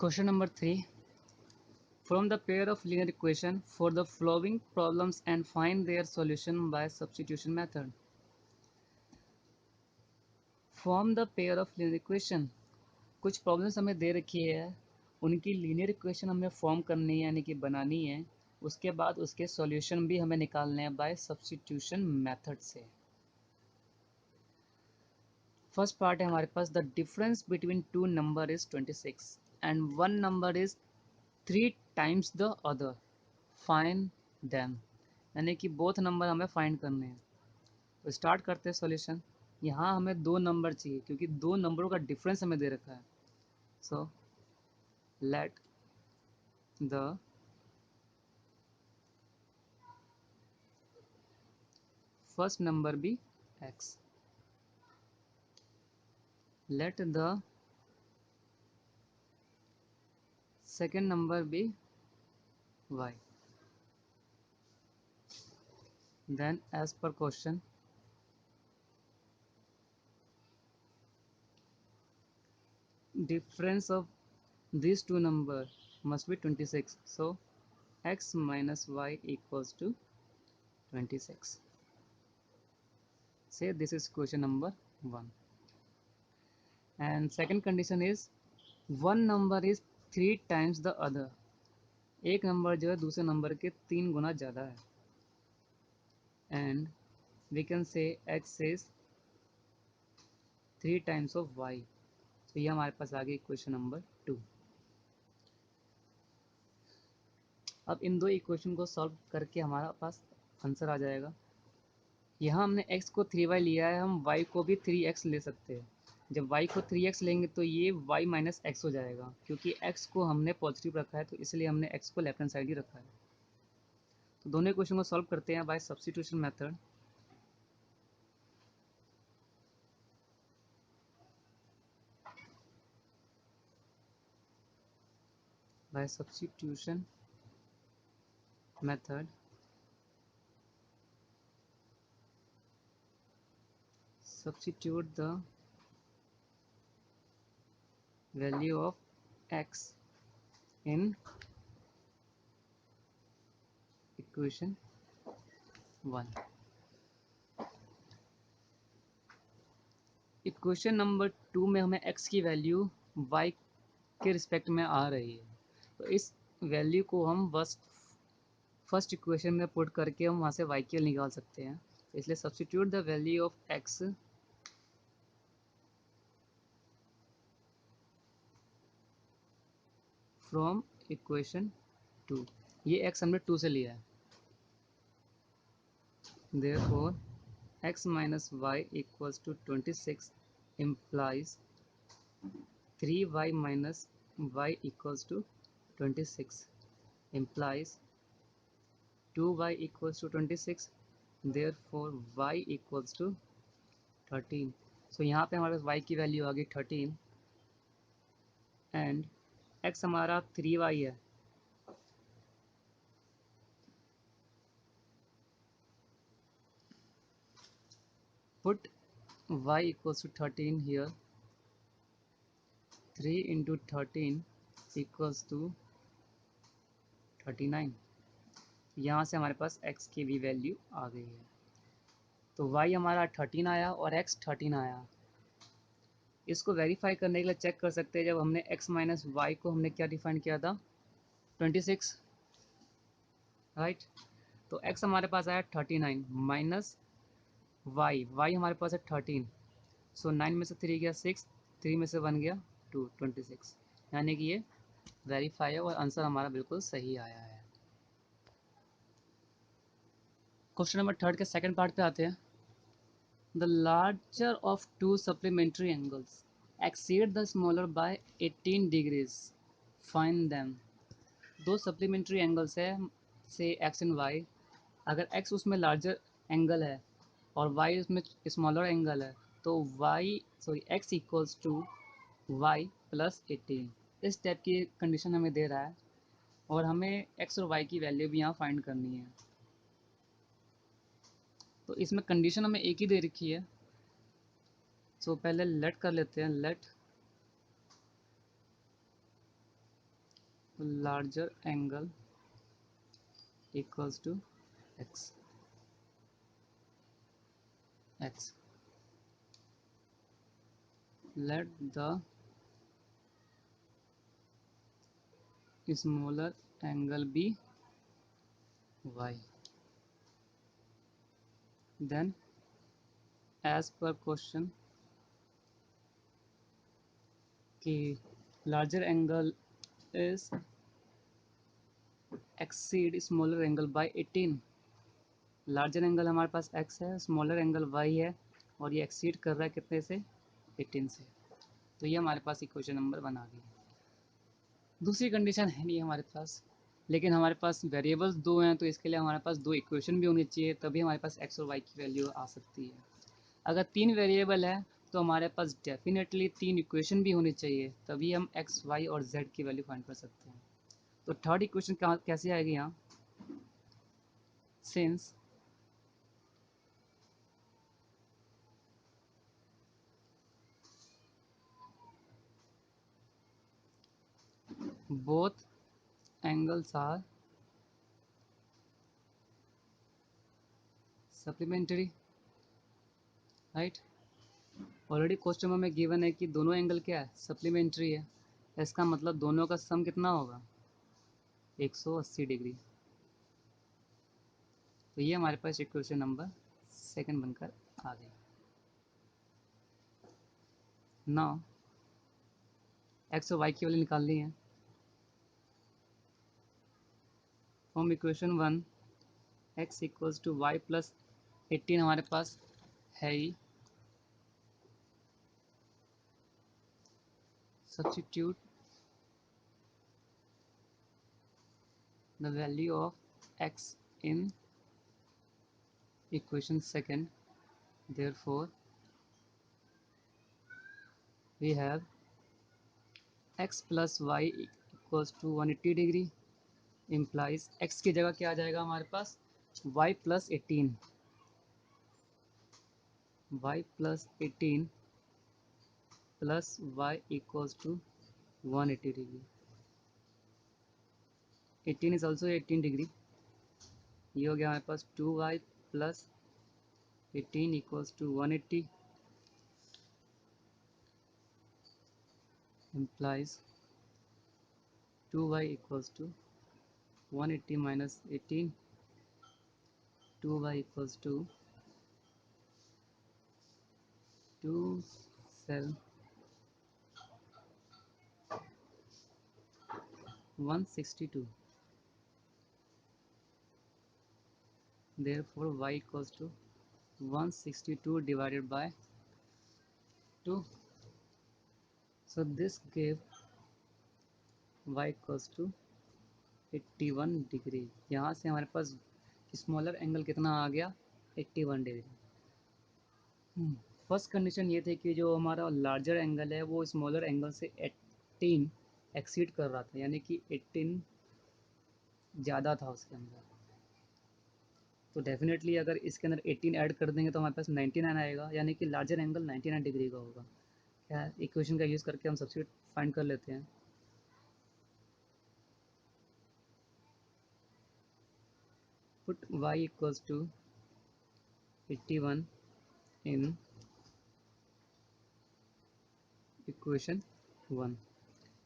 Question number 3. From the pair of linear equation for the following problems and find their solution by substitution method. Form the pair of linear equation. कुछ problems हमें दे रखी है, उनकी linear equation हमें form करनी है यानी कि बनानी है। उसके बाद उसके सॉल्यूशन भी हमें निकालने हैं बाय सब्स्टिट्यूशन मेथड से। फर्स्ट पार्ट है हमारे पास, the difference between two number is 26 and one number is 3 times the other, find them. यानी कि बोथ नंबर हमें फाइंड करने हैं। तो स्टार्ट करते हैं सॉल्यूशन। यहाँ हमें दो नंबर चाहिए क्योंकि दो नंबरों का डिफरेंस हमें दे रखा है। So let the first number be x, let the second number be y. Then as per question, difference of these two numbers must be 26. So x minus y equals to 26. Say this is question number 1. And second condition is one number is 3 times the other. एक number जो है दूसरे number के 3 गुना ज़्यादा है। And we can say x is 3 times of y. तो ये हमारे पास आ गई क्वेश्चन नंबर 2। अब इन दो इक्वेशन को सॉल्व करके हमारा पास आंसर आ जाएगा। यहाँ हमने x को 3y लिया है, हम y को भी 3x ले सकते हैं। जब y को 3x लेंगे तो ये y माइनस एक्स हो जाएगा, क्योंकि x को हमने पॉजिटिव रखा है तो इसलिए हमने x को लेफ्ट हैंड साइड ही रखा है। तो दोनों इक्वेशन को सॉल्व करते हैं by substitution method. By substitution method substitute the value of x in equation 1। Equation number 2 में हमें x की वैल्यू y के रिस्पेक्ट में आ रही है, तो इस वैल्यू को हम फर्स्ट इक्वेशन में पुट करके हम वहाँ से y की निकाल सकते हैं। इसलिए substitute the value of x from equation 2। ये x हमने 2 से लिया है। Therefore x minus y equals to 26 implies 3y minus y equals to 26 implies 2y equals to 26, therefore y equals to 13। सो यहाँ पे हमारे पास y की वैल्यू आ गई 13 एंड x हमारा 3y है। Put y equals to 13 here, 3 into 13 equals to 39। यहाँ से हमारे पास x की भी वैल्यू आ गई है। तो y हमारा 13 आया और x 13 आया। इसको वेरीफाई करने के लिए चेक कर सकते हैं, जब हमने x माइनस वाई को हमने क्या डिफाइन किया था 26, राइट। तो x हमारे पास आया 39 माइनस वाई हमारे पास है 13। सो 9 में से 3 गया 6, 3 में से 1 गया 2, 26। यानी कि ये वेरीफाई है और आंसर हमारा बिल्कुल सही आया है। क्वेश्चन नंबर 3 के सेकंड पार्ट पे आते हैं। The larger of two supplementary angles exceed the smaller by 18 degrees, find them. दो सप्लीमेंट्री एंगल्स है से एक्स एंड वाई। अगर एक्स उसमें लार्जर एंगल है और वाई उसमें स्मॉलर एंगल है तो x equals to y plus 18। इस टाइप की कंडीशन हमें दे रहा है और हमें एक्स और वाई की वैल्यू भी यहाँ फाइंड करनी है। तो इसमें कंडीशन हमें एक ही दे रखी है। सो पहले लेट कर लेते हैं, late larger angle equals to x. Let the smaller angle be y. Then, as per question, कि larger angle is exceed smaller angle by 18. Larger angle हमारे पास x है, स्मॉलर एंगल y है, और ये एक्सीड कर रहा है कितने से? 18 से। तो ये हमारे पास इक्वेशन नंबर 1 आ गई। दूसरी कंडीशन है नहीं हमारे पास, लेकिन हमारे पास वेरिएबल्स दो हैं, तो इसके लिए हमारे पास दो इक्वेशन भी होनी चाहिए, तभी हमारे पास x और y की वैल्यू आ सकती है। अगर तीन वेरिएबल है तो हमारे पास डेफिनेटली तीन इक्वेशन भी होनी चाहिए, तभी हम x, y और z की वैल्यू फाइंड कर सकते हैं। तो थर्ड इक्वेशन कैसे आएगी यहाँ? Since both angles are supplementary, right. Already question में गिवन है कि दोनों एंगल क्या है? सप्लीमेंट्री है। इसका मतलब दोनों का सम कितना होगा? 180 डिग्री। तो ये हमारे पास इक्वेशन नंबर सेकंड बनकर आ गई। नाउ एक्स और वाई की वैल्यू निकालनी है। From equation 1 x equals to y plus 18 हमारे पास है ही। Substitute the value of x in equation second, therefore we have x plus y equals to 180 degree, implies x की जगह क्या आ जाएगा हमारे पास? y plus 18, y plus 18 plus y equals to 180 degree. 18 is also 18 degree. ये हो गया हमारे पास 2y plus 18 equals to 180, implies 2y equals to 180 minus 18, 2y equals to 2 7 162. Therefore y equals to 162 divided by 2. So this gave y equals to 81 degree. यहाँ से हमारे पास smaller angle कितना आ गया? 81 degree. First condition ये थी कि जो हमारा लार्जर एंगल है वो स्मॉलर एंगल से 18 एक्सीड कर रहा था, यानी कि 18 ज़्यादा था उसके अंदर। तो डेफिनेटली अगर इसके अंदर 18 ऐड कर देंगे तो हमारे पास 99 आएगा, यानी कि लार्जर एंगल 99 डिग्री का होगा। क्या इक्वेशन का यूज़ करके हम सब्स्टिट्यूट फाइंड कर लेते हैं। Put y equals to 81 in equation 1,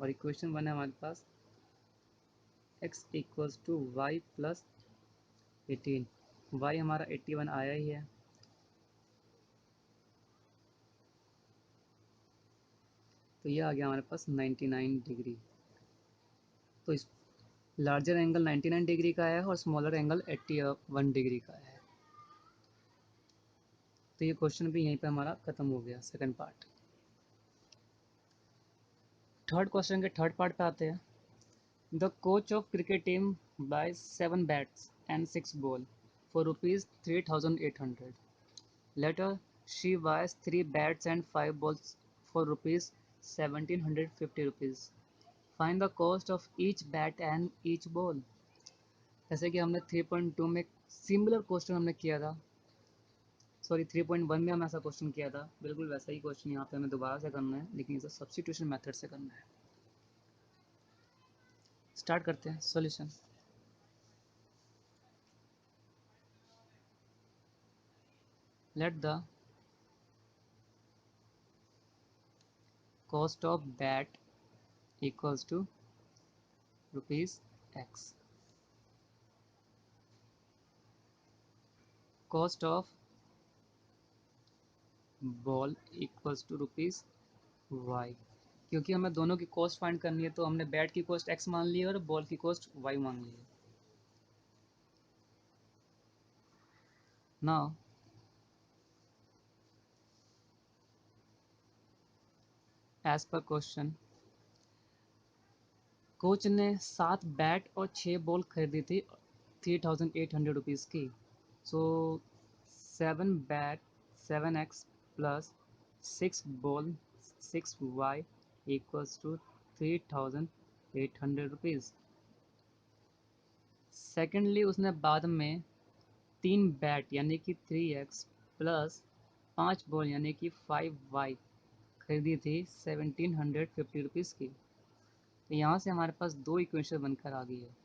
और इक्वेशन 1 है हमारे पास x equals to y plus 18। y हमारा 81 आया ही है, तो ये आ गया हमारे पास 99 डिग्री। तो इस लार्जर एंगल 99 डिग्री का है और स्मॉलर एंगल 81 डिग्री का है। तो ये क्वेश्चन भी यहीं पे हमारा खत्म हो गया, सेकंड पार्ट। थर्ड क्वेश्चन के थर्ड पार्ट पे आते हैं। The coach of cricket team buy 7 bats and 6 ball for rupees 3800। Later she buys 3 bats and 5 balls for rupees 1750 rupees. Find the cost of each bat and each ball. जैसे कि हमने 3.2 में similar question हमने किया था, sorry 3.1 में हमने ऐसा क्वेश्चन किया था, बिल्कुल वैसा ही क्वेश्चन यहाँ पे हमें दोबारा से करना है, लेकिन इसे सब्स्टिट्यूशन मेथड से करना है। स्टार्ट करते हैं solution. Let the cost of bat equals to rupees x, cost of ball equals to rupees y. क्योंकि हमें दोनों की कॉस्ट फाइंड करनी है तो हमने बैट की कॉस्ट एक्स मान ली है और बॉल की कॉस्ट वाई मान ली है। Now as per question, coach ने 7 बैट और 6 बॉल खरीदी थी 3800 रुपीज़ की। So 7 bat 7x plus 6 ball 6y equals to 3800 rupees. Secondly उसने बाद में 3 बैट यानी कि 3x प्लस 5 बॉल यानी कि 5y खरीदी थी 1750 रुपीज़ की। तो यहाँ से हमारे पास दो इक्वेशन बनकर आ गई है।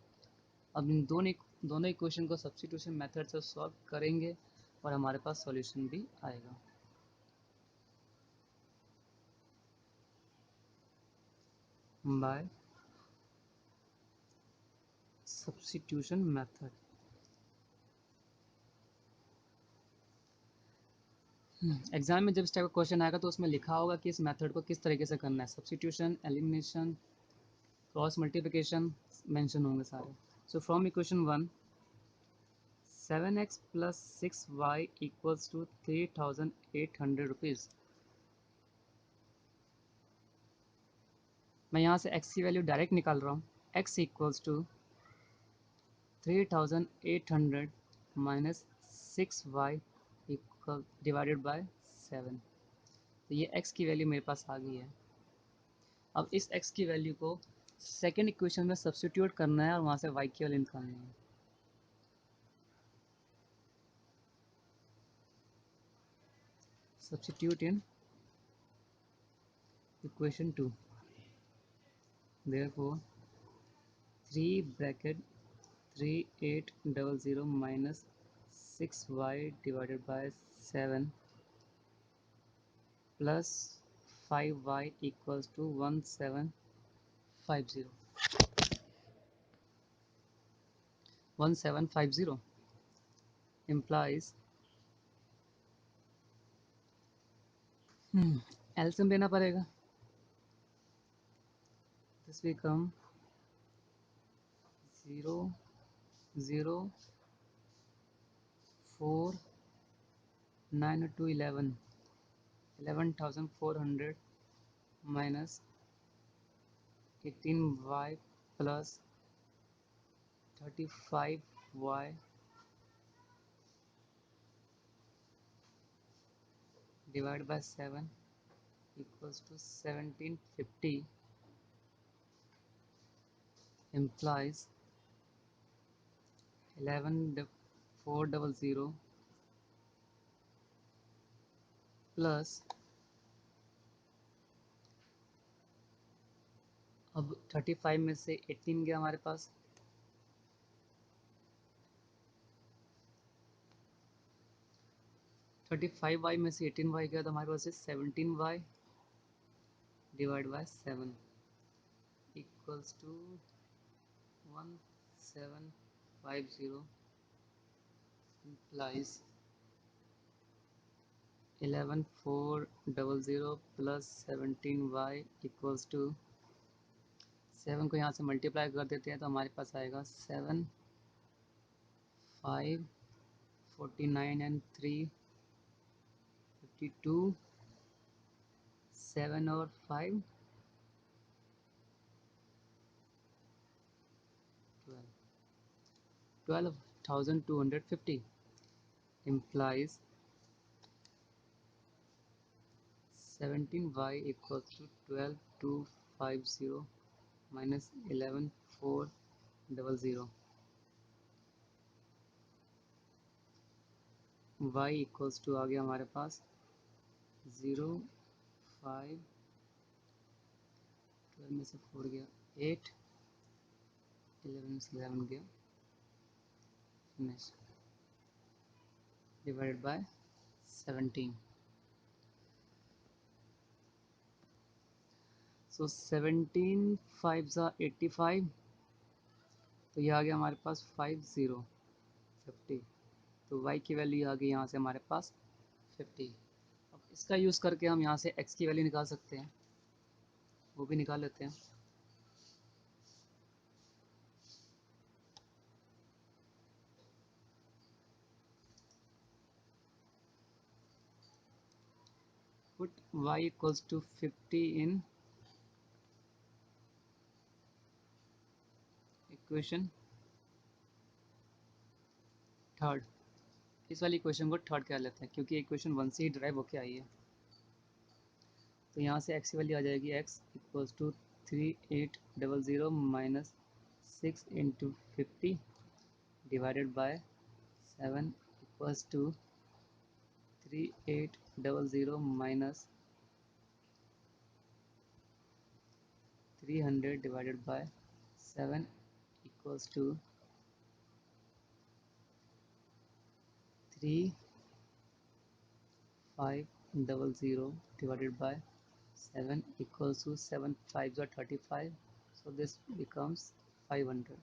अब इन दोनों इक्वेशन को सब्स्टिट्यूशन मेथड से सॉल्व करेंगे और हमारे पास सॉल्यूशन भी आएगा। Bye substitution method. एग्जाम में जब इस टाइप का क्वेश्चन आएगा तो उसमें लिखा होगा कि इस मेथड को किस तरीके से करना है। Substitution, elimination, cross multiplication mention होंगे सारे। So from equation 1 7x plus 6y equals to 3800 rupees. मैं यहाँ से x की वैल्यू डायरेक्ट निकाल रहा हूँ। x equals to 3800 minus 6y equal divided by 7। तो ये x की वैल्यू मेरे पास आ गई है। अब इस x की वैल्यू को सेकेंड इक्वेशन में सब्स्टिट्यूट करना है और वहाँ से y की वैल्यू निकालनी है। Substitute in equation 2, therefore 3 bracket 3800 minus 6y divided by 7 plus 5y equals to 1750 1750 implies LCM लेना पड़ेगा। This become 0 0 4 9 2 11 11,400 minus 18y plus 35y divided by 7 equals to 1750 implies 11,400 plus अब 35 में से 18 गया हमारे पास, 35y में से 18y गया तो हमारे पास है 17y divide by 7 equals to 1750 implies 11,400 plus 17y equals to 7 को यहाँ से मल्टीप्लाई कर देते हैं तो हमारे पास आएगा 7 5 49 एंड 3 52 7 और 5 12 12,250 implies 17y equals to 12,250 minus 11,400 y equals to आ गया हमारे पास 0 5 12 में से 4 गया 8 11 गया, फिनिश, डिवाइडेड बाय 17। सो 17 5 ज़ा 85, तो ये आ गया हमारे पास 50। तो y की वैल्यू आ गई यहाँ से हमारे पास 50। अब इसका यूज़ करके हम यहाँ से x की वैल्यू निकाल सकते हैं, वो भी निकाल लेते हैं। Put y equals to 50 in equation third. इस वाली इक्वेशन को थर्ड कर लेते हैं क्योंकि इक्वेशन 1 से ही ड्राइव होके आई है। तो यहाँ से x की वैल्यू आ जाएगी x equals to 3800 minus 6 into 50 divided by 7 equals to 3800 minus 300 divided by 7 equals to 3500 divided by 7 equals to 7 5s are 35, so this becomes 500।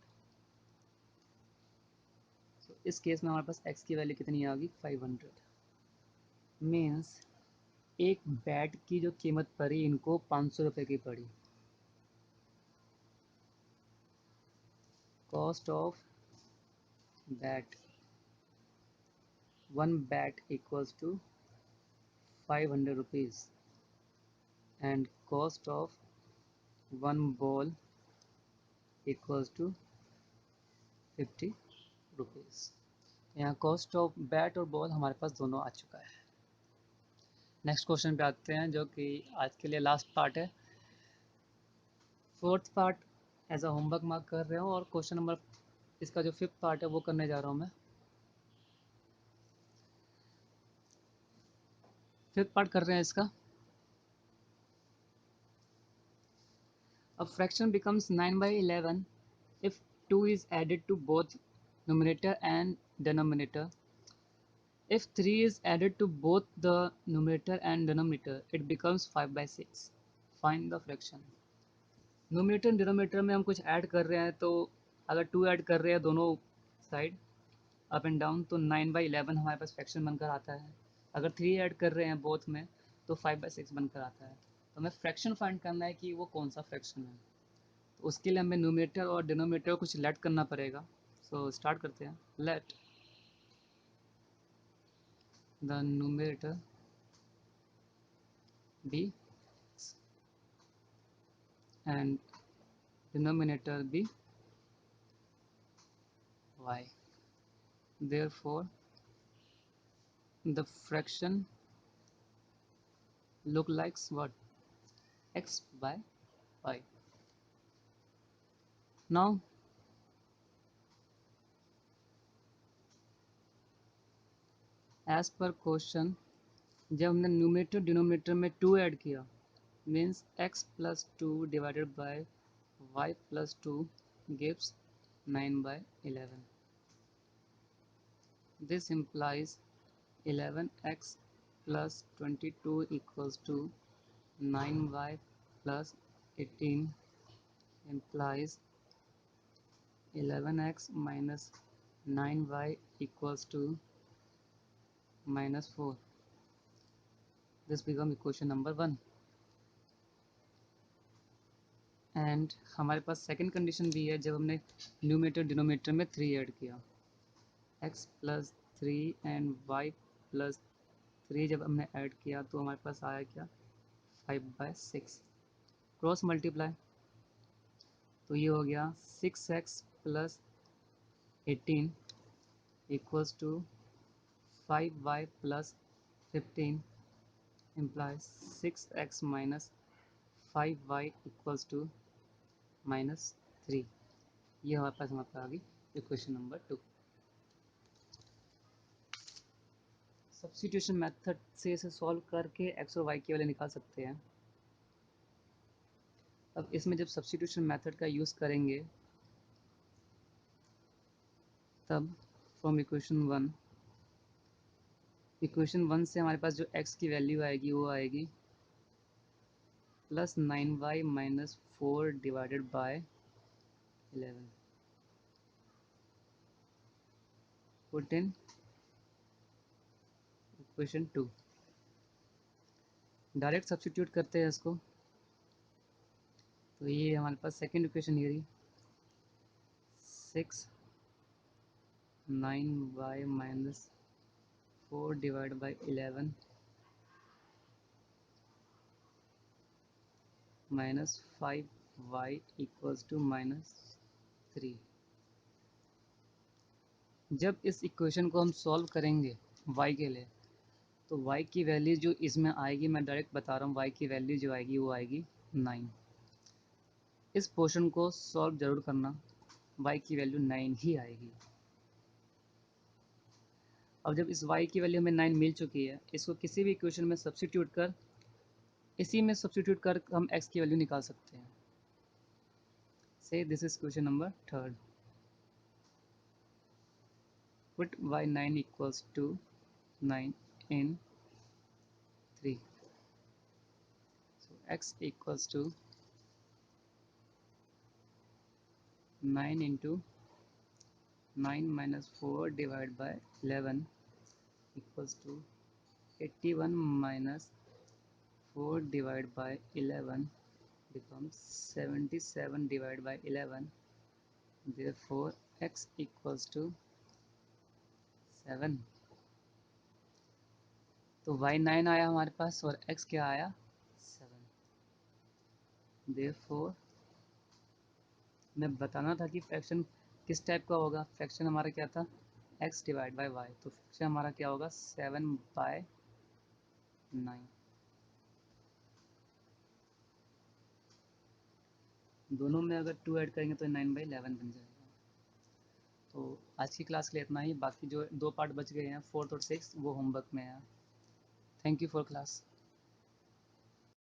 so इस केस में हमारे पास x की वैल्यू कितनी आ गई 500। मीन्स एक बैट की जो कीमत पड़ी इनको 500 रुपये की पड़ी। Cost of bat, one bat equals to 500 rupees and cost of one ball equals to 50 rupees. यहाँ कॉस्ट ऑफ बैट और बॉल हमारे पास दोनों आ चुका है। नेक्स्ट क्वेश्चन पे आते हैं जो कि आज के लिए लास्ट पार्ट है। Fourth part as a homework mark कर रहे हो और क्वेश्चन नंबर इसका जो फिफ्थ पार्ट है वो करने जा रहा हूँ मैं। फिफ्थ पार्ट कर रहे हैं इसका। अब fraction becomes 9/11 if 2 is added to both numerator and denominator. If 3 is added to both the numerator and denominator, it becomes 5/6. Find the fraction. Numerator denominator में हम कुछ ऐड कर रहे हैं, तो अगर 2 ऐड कर रहे हैं दोनों साइड अप एंड डाउन तो 9/11 हमारे पास फ्रैक्शन बनकर आता है। अगर 3 ऐड कर रहे हैं बोथ में तो 5/6 बनकर आता है। तो हमें फ्रैक्शन फाइंड करना है कि वो कौन सा फ्रैक्शन है। तो उसके लिए हमें न्यूमरेटर और डिनोमिनेटर को कुछ लेट करना पड़ेगा। सो स्टार्ट करते हैं। Let the numerator be and denominator be y. Therefore the fraction look like what? X by y. Now as per question, जब हमने न्यूमरेटर डिनोमिनेटर में 2 ऐड किया means x plus 2 divided by y plus 2 gives 9/11. This implies 11x plus 22 equals to 9y plus 18 implies 11x minus 9y equals to -4. This becomes equation number 1. And हमारे पास second condition भी है जब हमने numerator denominator में 3 add किया। x plus 3 and y plus 3 जब हमने add किया तो हमारे पास आया क्या 5/6। क्रॉस मल्टीप्लाई तो ये हो गया 6x plus 18 equals to 5y plus 15 implies 6x minus 5y equals to -3। ये हमारे पास आ गई इक्वेशन नंबर 2। सब्स्टिट्यूशन मेथड से इसे सॉल्व करके x और y की वैल्यू निकाल सकते हैं। अब इसमें जब सब्स्टिट्यूशन मेथड का यूज़ करेंगे तब फ्रॉम इक्वेशन वन से हमारे पास जो x की वैल्यू आएगी वो आएगी +9y - 4 divided by 11 put in equation two. Direct substitute करते हैं इसको, तो ये हमारे पास सेकेंड इक्वेशन ये रही 6 9y - 4 डिवाइड बाई 11 -5y = -3। जब इस इक्वेशन को हम सॉल्व करेंगे y के लिए, तो y की वैल्यू जो इसमें आएगी, मैं डायरेक्ट बता रहा हूँ, y की वैल्यू जो आएगी वो आएगी 9। इस पोर्शन को सॉल्व जरूर करना, y की वैल्यू 9 ही आएगी। अब जब इस y की वैल्यू हमें 9 मिल चुकी है, इसको किसी भी इक्वेशन में सब्स्टिट्यूट कर, इसी में सब्स्टिट्यूट कर हम x की वैल्यू निकाल सकते हैं। से this is question number third. Put y9 = 9 in 3, so x = 9 into 9 - 4 divided by 11 = 81 minus 4 divided by 11 becomes 77 divided by 11, therefore x = 7। तो y9 आया हमारे पास और x क्या आया 7। therefore मैं बताना था कि फ्रैक्शन किस टाइप का होगा। फ्रैक्शन हमारा क्या था x डिवाइड बाई वाई, तो फ्रैक्शन हमारा क्या होगा 7/9। दोनों में अगर 2 ऐड करेंगे तो 9/11 बन जाएगा। तो आज की क्लास के लिए इतना ही, बाकी जो 2 पार्ट बच गए हैं 4th और 6th वो होमवर्क में है। Thank you for class.